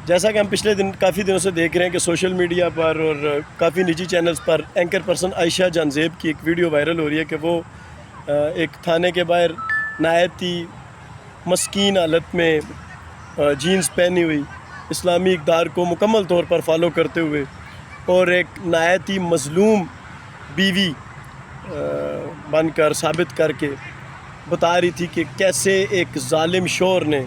جیسا کہ ہم پچھلے کافی دنوں سے دیکھ رہے ہیں کہ سوشل میڈیا پر اور کافی نجی چینلز پر اینکر پرسن عائشہ جان زیب کی ایک ویڈیو وائرل ہو رہی ہے کہ وہ ایک تھانے کے باہر نہایت ہی مسکین حالت میں جینز پہنی ہوئی اسلامی اقدار کو مکمل طور پر فالو کرتے ہوئے اور ایک نہایت ہی مظلوم بیوی بن کر ثابت کر کے بتا رہی تھی کہ کیسے ایک ظالم شوہر نے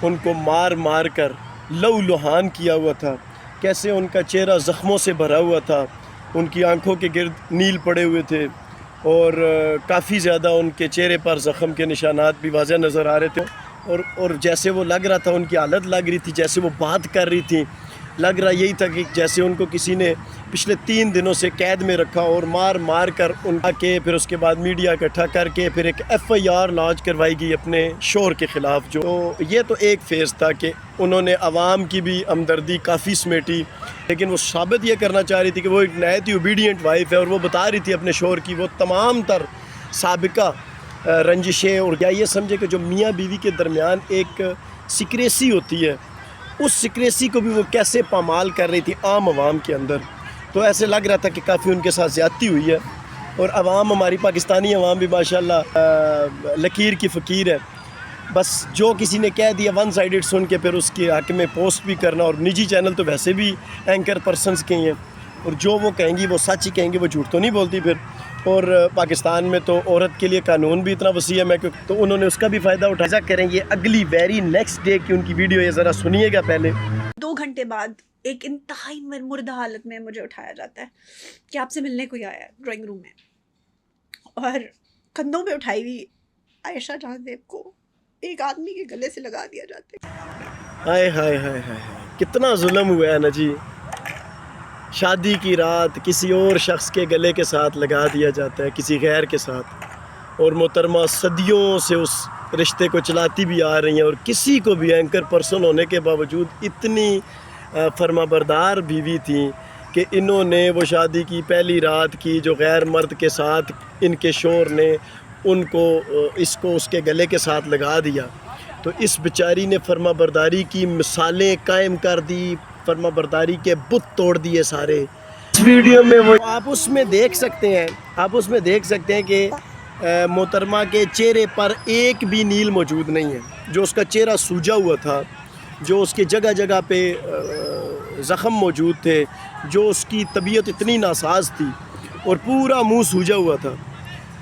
ان کو مار مار کر لہو لہان کیا ہوا تھا، کیسے ان کا چہرہ زخموں سے بھرا ہوا تھا، ان کی آنکھوں کے گرد نیل پڑے ہوئے تھے اور کافی زیادہ ان کے چہرے پر زخم کے نشانات بھی واضح نظر آ رہے تھے اور جیسے وہ لگ رہا تھا، ان کی حالت لگ رہی تھی، جیسے وہ بات کر رہی تھی، لگ رہا یہی تھا کہ جیسے ان کو کسی نے پچھلے 3 دنوں سے قید میں رکھا اور مار مار کر ان کے پھر اس کے بعد میڈیا اکٹھا کر کے پھر ایک FIR لانچ کروائی گئی اپنے شوہر کے خلاف. جو یہ تو ایک فیز تھا کہ انہوں نے عوام کی بھی ہمدردی کافی سمیٹی، لیکن وہ ثابت یہ کرنا چاہ رہی تھی کہ وہ ایک نہایت ہی اوبیڈینٹ وائف ہے اور وہ بتا رہی تھی اپنے شوہر کی وہ تمام تر سابقہ رنجشیں اور کیا یہ سمجھے کہ جو میاں بیوی کے درمیان ایک سیکریسی ہوتی ہے، اس سیکریسی کو بھی وہ کیسے پامال کر رہی تھی عام عوام کے اندر. تو ایسے لگ رہا تھا کہ کافی ان کے ساتھ زیادتی ہوئی ہے اور عوام، ہماری پاکستانی عوام بھی ماشاءاللہ لکیر کی فقیر ہے. بس جو کسی نے کہہ دیا ون سائیڈڈ سن کے پھر اس کے حق میں پوسٹ بھی کرنا، اور نجی چینل تو ویسے بھی اینکر پرسنز کے ہیں اور جو وہ کہیں گی وہ سچ ہی کہیں گی، وہ جھوٹ تو نہیں بولتی پھر. اور پاکستان میں تو عورت کے لیے قانون بھی اتنا وسیع ہے تو انہوں نے اس کا بھی فائدہ اٹھایا. کریں یہ اگلی ویری نیکسٹ ڈے کی ان کی ویڈیو، یہ ذرا سنیے گا. پہلے 2 گھنٹے بعد ایک انتہائی مردہ حالت میں مجھے اٹھایا جاتا ہے کہ آپ سے ملنے کوئی آیا ہے ڈرائنگ روم میں، اور کندھوں پہ اٹھائی ہوئی عائشہ جان زیب کو ایک آدمی کے گلے سے لگا دیا جاتا ہے. ہائے ہائے ہائے ہائے، کتنا ظلم ہوا ہے نا جی. شادی کی رات کسی اور شخص کے گلے کے ساتھ لگا دیا جاتا ہے، کسی غیر کے ساتھ، اور محترمہ صدیوں سے اس رشتے کو چلاتی بھی آ رہی ہیں اور کسی کو بھی اینکر پرسن ہونے کے باوجود اتنی فرما بردار بیوی تھیں کہ انہوں نے وہ شادی کی پہلی رات کی جو غیر مرد کے ساتھ ان کے شوہر نے ان کو اس کے گلے کے ساتھ لگا دیا. تو اس بیچاری نے فرما برداری کی مثالیں قائم کر دی، فرما برداری کے بت توڑ دیے سارے. اس ویڈیو میں وہ آپ اس میں دیکھ سکتے ہیں کہ محترمہ کے چہرے پر ایک بھی نیل موجود نہیں ہے. جو اس کا چہرہ سوجا ہوا تھا، جو اس کے جگہ جگہ پہ زخم موجود تھے، جو اس کی طبیعت اتنی ناساز تھی اور پورا منہ سوجا ہوا تھا،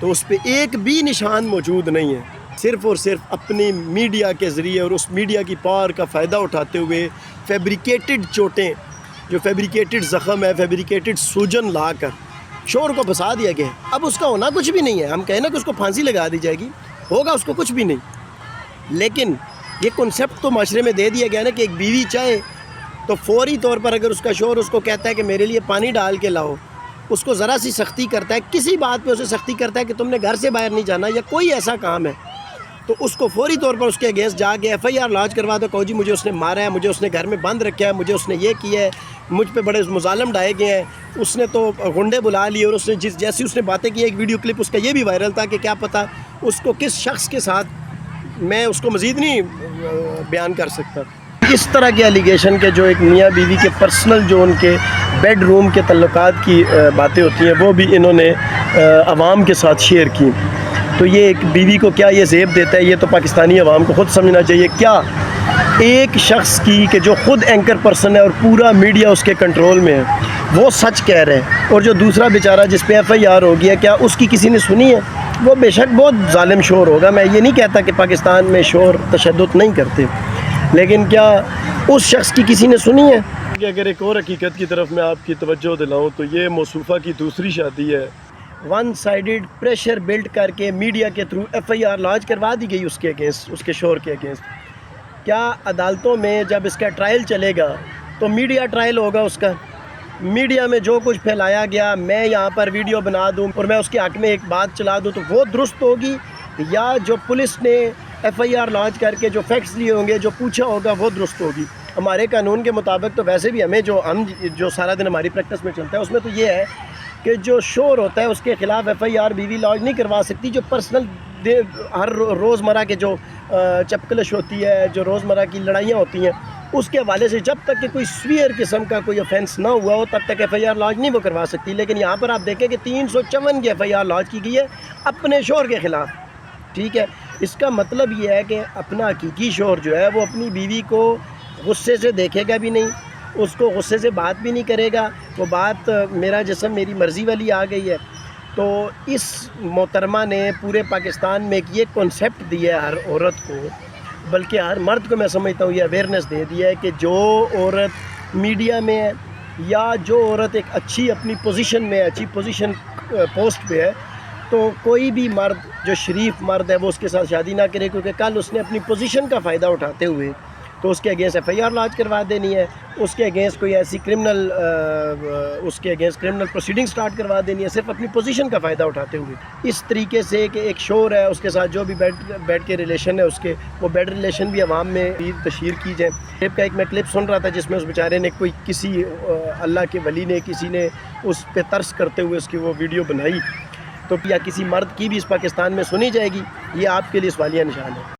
تو اس پہ ایک بھی نشان موجود نہیں ہے. صرف اور صرف اپنی میڈیا کے ذریعے اور اس میڈیا کی پاور کا فائدہ اٹھاتے ہوئے فیبریکیٹڈ چوٹیں، جو فیبریکیٹڈ زخم ہے، فیبریکیٹڈ سوجن لا کر شوہر کو پھنسا دیا گیا. اب اس کا ہونا کچھ بھی نہیں ہے. ہم کہیں نا کہ اس کو پھانسی لگا دی جائے گی، ہوگا اس کو کچھ بھی نہیں. لیکن یہ کنسیپٹ تو معاشرے میں دے دیا گیا نا کہ ایک بیوی چاہے تو فوری طور پر اگر اس کا شوہر اس کو کہتا ہے کہ میرے لیے پانی ڈال کے لاؤ، اس کو ذرا سی سختی کرتا ہے، کسی بات پہ اسے سختی کرتا ہے کہ تم نے گھر سے باہر نہیں جانا یا کوئی ایسا کام ہے، تو اس کو فوری طور پر اس کے اگینسٹ جا کے FIR لانچ کروا دو. کہو جی مجھے اس نے مارا ہے، مجھے اس نے گھر میں بند رکھا ہے، مجھے اس نے یہ کیا ہے، مجھ پہ بڑے مظالم ڈائے گئے ہیں، اس نے تو غنڈے بلا لیے، اور اس نے جیسی اس نے باتیں کی، ایک ویڈیو کلپ اس کا یہ بھی وائرل تھا کہ کیا پتہ اس کو کس شخص کے ساتھ، میں اس کو مزید نہیں بیان کر سکتا. اس طرح کے ایلیگیشن کے جو ایک میاں بیوی کے پرسنل جو ان کے بیڈ روم کے تعلقات کی باتیں ہوتی ہیں، وہ بھی انہوں نے عوام کے ساتھ شیئر کی. تو یہ ایک بیوی کو کیا یہ زیب دیتا ہے، یہ تو پاکستانی عوام کو خود سمجھنا چاہیے. کیا ایک شخص کی کہ جو خود اینکر پرسن ہے اور پورا میڈیا اس کے کنٹرول میں ہے، وہ سچ کہہ رہے ہیں، اور جو دوسرا بیچارہ جس پہ FIR ہو گیا، کیا اس کی کسی نے سنی ہے؟ وہ بے شک بہت ظالم شوہر ہوگا. میں یہ نہیں کہتا کہ پاکستان میں شوہر تشدد نہیں کرتے، لیکن کیا اس شخص کی کسی نے سنی ہے؟ کہ اگر ایک اور حقیقت کی طرف میں آپ کی توجہ دلاؤں تو یہ موصوفہ کی دوسری شادی ہے. ون سائیڈڈ پریشر بلڈ کر کے میڈیا کے تھرو FIR لانچ کروا دی گئی اس کے اگینسٹ، اس کے شوہر کے اگینسٹ. کیا عدالتوں میں جب اس کا ٹرائل چلے گا تو میڈیا ٹرائل ہوگا اس کا؟ میڈیا میں جو کچھ پھیلایا گیا، میں یہاں پر ویڈیو بنا دوں اور میں اس کے حق میں ایک بات چلا دوں، تو وہ درست ہوگی، یا جو پولیس نے FIR لانچ کر کے جو فیکٹس لیے ہوں گے، جو پوچھا ہوگا، وہ درست ہوگی؟ ہمارے قانون کے مطابق تو ویسے بھی ہمیں جو سارا دن ہماری پریکٹس میں چلتا ہے، اس میں تو یہ ہے کہ جو شوہر ہوتا ہے اس کے خلاف FIR بیوی لانچ نہیں کروا سکتی. جو پرسنل ہر روزمرہ کے جو چپکلش ہوتی ہے، جو روزمرہ کی لڑائیاں ہوتی ہیں، اس کے حوالے سے جب تک کہ کوئی سویئر قسم کا کوئی آفینس نہ ہوا ہو تب تک ایف آئی آر لاج نہیں وہ کروا سکتی. لیکن یہاں پر آپ دیکھیں کہ 354 کی ایف آئی آر لاج کی گئی ہے اپنے شوہر کے خلاف. ٹھیک ہے, اس کا مطلب یہ ہے کہ اپنا حقیقی شوہر جو ہے وہ اپنی بیوی کو غصے سے دیکھے گا بھی نہیں, اس کو غصے سے بات بھی نہیں کرے گا. وہ بات میرا جسم میری مرضی والی آ گئی ہے. تو اس محترمہ نے پورے پاکستان میں ایک یہ کنسیپٹ دیا ہے ہر عورت کو, بلکہ ہر مرد کو میں سمجھتا ہوں یہ اویئرنیس دے دیا ہے کہ جو عورت میڈیا میں ہے یا جو عورت ایک اچھی اپنی پوزیشن میں ہے, اچھی پوزیشن پوسٹ پہ ہے, تو کوئی بھی مرد جو شریف مرد ہے وہ اس کے ساتھ شادی نہ کرے, کیونکہ کل اس نے اپنی پوزیشن کا فائدہ اٹھاتے ہوئے تو اس کے اگینسٹ ایف آئی آر لاج کروا دینی ہے, اس کے اگینسٹ کوئی ایسی کرمنل پروسیڈنگ سٹارٹ کروا دینی ہے صرف اپنی پوزیشن کا فائدہ اٹھاتے ہوئے. اس طریقے سے کہ ایک شوہر ہے اس کے ساتھ جو بھی بیڈ کے ریلیشن ہے اس کے, وہ بیڈ ریلیشن بھی عوام میں تشہیر کی جائے. کلپ کا ایک میں کلپ سن رہا تھا جس میں اس بیچارے نے کوئی کسی اللہ کے ولی نے کسی نے اس پہ ترس کرتے ہوئے اس کی وہ ویڈیو بنائی, تو کیا کسی مرد کی بھی اس پاکستان میں سنی جائے گی؟ یہ آپ کے لیے سوالیہ نشان ہے.